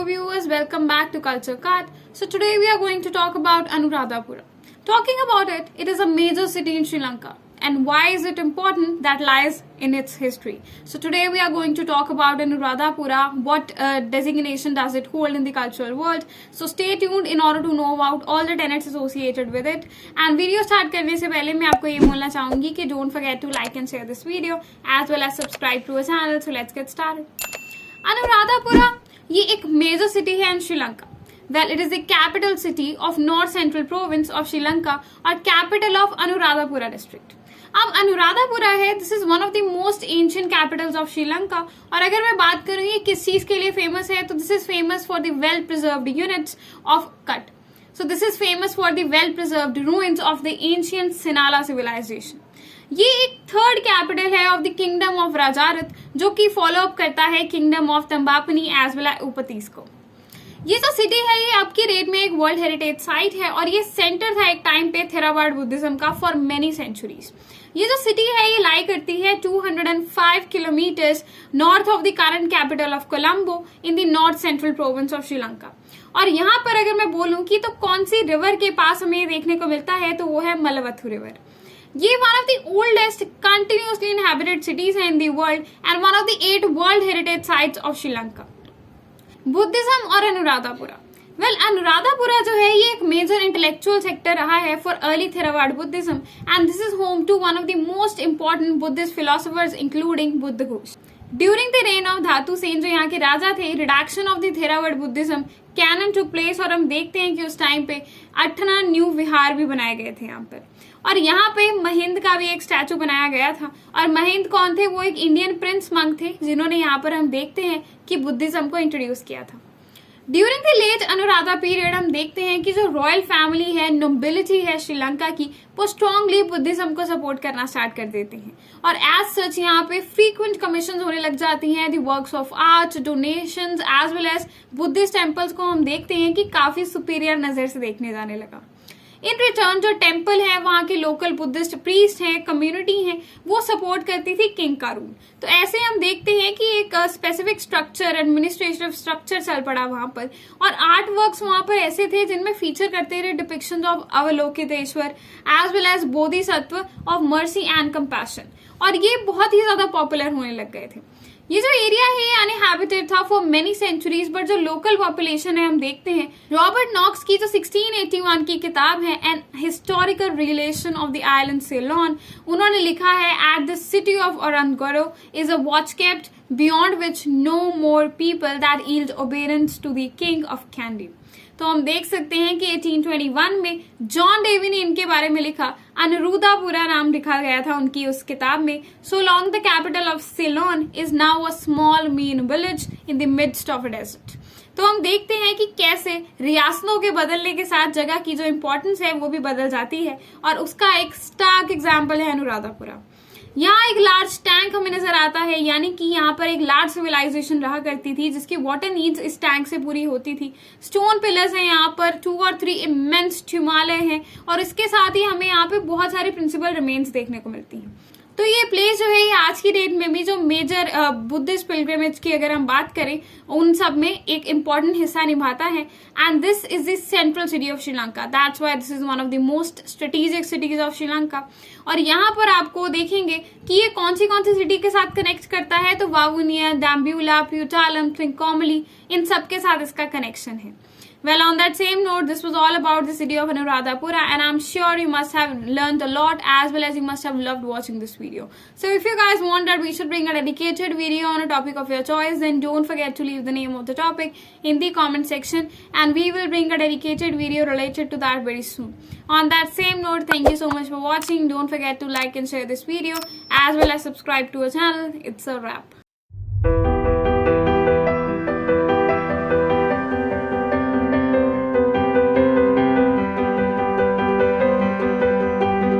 viewers, welcome back to Culture Cart. So today we are going to talk about Anuradhapura. Talking about it, it is a major city in Sri Lanka. And why is it important? That lies in its history. So today we are going to talk about Anuradhapura, what designation does it hold in the cultural world. So stay tuned in order to know about all the tenets associated with it. And video start करने से पहले मैं आपको ये बोलना चाहूँगी कि don't forget to like and share this video as well as subscribe to our channel. So let's get started. Anuradhapura ये एक मेजर सिटी है in Sri Lanka. Well it is the capital city of north central province of Sri Lanka और capital of Anuradhapura district. अब अनुराधापुरा है, this is one of the most ancient capitals of Sri Lanka. और अगर मैं बात करूँ ये किस चीज के लिए फेमस है, तो this is famous for the well preserved units of cut. So this is famous for the well preserved ruins of the ancient Sinhala civilization. ये एक थर्ड कैपिटल है of the kingdom of Rajarata, जो कि फॉलो अप करता है kingdom of Tambapanni as well as Upatissa को. ये जो सिटी है ये अब की डेट में एक वर्ल्ड हेरिटेज साइट है और ये सेंटर था एक टाइम पे थेरावाड बुद्धिज्म का फॉर मेनी सेंचुरीज. ये जो सिटी है ये लाई करती है 205 kilometres north of the current capital of Colombo in the north central province of Sri Lanka. और यहाँ पर अगर मैं बोलूं कि तो कौन सी रिवर के पास हमें देखने को मिलता है, तो वो है मलवथु रिवर. ये one of the oldest continuously inhabited cities है in the world and one of the 8 world heritage sites of Sri Lanka. Buddhism और अनुराधापुरा. वेल अनुराधापुरा जो है ये एक मेजर इंटेलेक्चुअल सेक्टर रहा है for early Theravada Buddhism and this is home to one of the most important Buddhist philosophers including Buddhaghosa. During the reign of Dhatusena जो यहाँ के राजा थे, redaction of the Theravada Buddhism canon took place और हम देखते हैं कि उस टाइम पे 8 न्यू विहार भी बनाए गए थे यहाँ पर. और यहाँ पे महिंद का भी एक स्टैचू बनाया गया था. और महिंद कौन थे? वो एक इंडियन प्रिंस मंक थे जिन्होंने यहाँ पर हम देखते हैं कि बुद्धिज्म को इंट्रोड्यूस किया था. During the late Anuradha period हम देखते हैं कि जो रॉयल फैमिली है, नोबिलिटी है श्रीलंका की, वो स्ट्रांगली बुद्धिज्म को सपोर्ट करना स्टार्ट कर देते हैं. और एज सच यहाँ पे फ्रीक्वेंट कमीशन होने लग जाती हैं. The works of art, donations as well as Buddhist temples को हम देखते हैं कि काफी सुपीरियर नजर से देखने जाने लगा. इन रिटर्न जो टेम्पल है, वहां के लोकल बुद्धिस्ट प्रीस्ट हैं, कम्युनिटी है, वो सपोर्ट करती थी किंग का रूल. तो ऐसे हम देखते हैं कि एक स्पेसिफिक स्ट्रक्चर, एडमिनिस्ट्रेटिव स्ट्रक्चर चल पड़ा वहां पर. और आर्ट वर्क्स वहां पर ऐसे थे जिनमें फीचर करते रहे depiction of Avalokiteshvara as well as Bodhisattva of mercy and compassion. और ये बहुत ही ज्यादा पॉपुलर होने लग गए थे. ये जो एरिया है ये अनहैबिटेड था फॉर मेनी सेंचुरीज, बट जो लोकल पॉपुलेशन है हम देखते हैं रॉबर्ट नॉक्स की जो 1681 की किताब है an historical relation of the island Ceylon, उन्होंने लिखा है at the city of Orangoro is a watch kept beyond which no more people that yield obedience to the king of Kandy. तो हम देख सकते हैं कि 1821 में जॉन डेवी ने इनके बारे में लिखा. अनुराधापुरा नाम लिखा गया था उनकी उस किताब में. So long the capital of Ceylon is now a small mean village in the midst of a desert. तो हम देखते हैं कि कैसे रियासतों के बदलने के साथ जगह की जो इंपॉर्टेंस है वो भी बदल जाती है. और उसका एक स्टार्क एग्जाम्पल है अनुराधापुरा. यहाँ एक लार्ज टैंक हमें नजर आता है, यानी कि यहाँ पर एक लार्ज सिविलाइजेशन रहा करती थी जिसकी वाटर नीड्स इस टैंक से पूरी होती थी. स्टोन पिलर्स हैं यहाँ पर, 2 और 3 इमेंस हिमालय हैं और इसके साथ ही हमें यहाँ पे बहुत सारी प्रिंसिपल रिमेन्स देखने को मिलती हैं. तो ये प्लेस जो है ये आज की डेट में भी जो मेजर बुद्धिस्ट पिलग्रिमेज की अगर हम बात करें उन सब में एक इम्पॉर्टेंट हिस्सा निभाता है. And this is the central city of Sri Lanka. That's why this is one of the most strategic cities of Sri Lanka. और यहाँ पर आपको देखेंगे कि ये कौन सी सिटी के साथ कनेक्ट करता है, तो वावुनिया, दाम्ब्यूला, प्यूटालम, ट्रिंकोमली, इन सब के साथ इसका कनेक्शन है. Well, on that same note, this was all about the city of Anuradhapura and I'm sure you must have learned a lot as well as you must have loved watching this video. So if you guys want that we should bring a dedicated video on a topic of your choice, then don't forget to leave the name of the topic in the comment section and we will bring a dedicated video related to that very soon. On that same note, thank you so much for watching. Don't forget to like and share this video as well as subscribe to our channel. It's a wrap.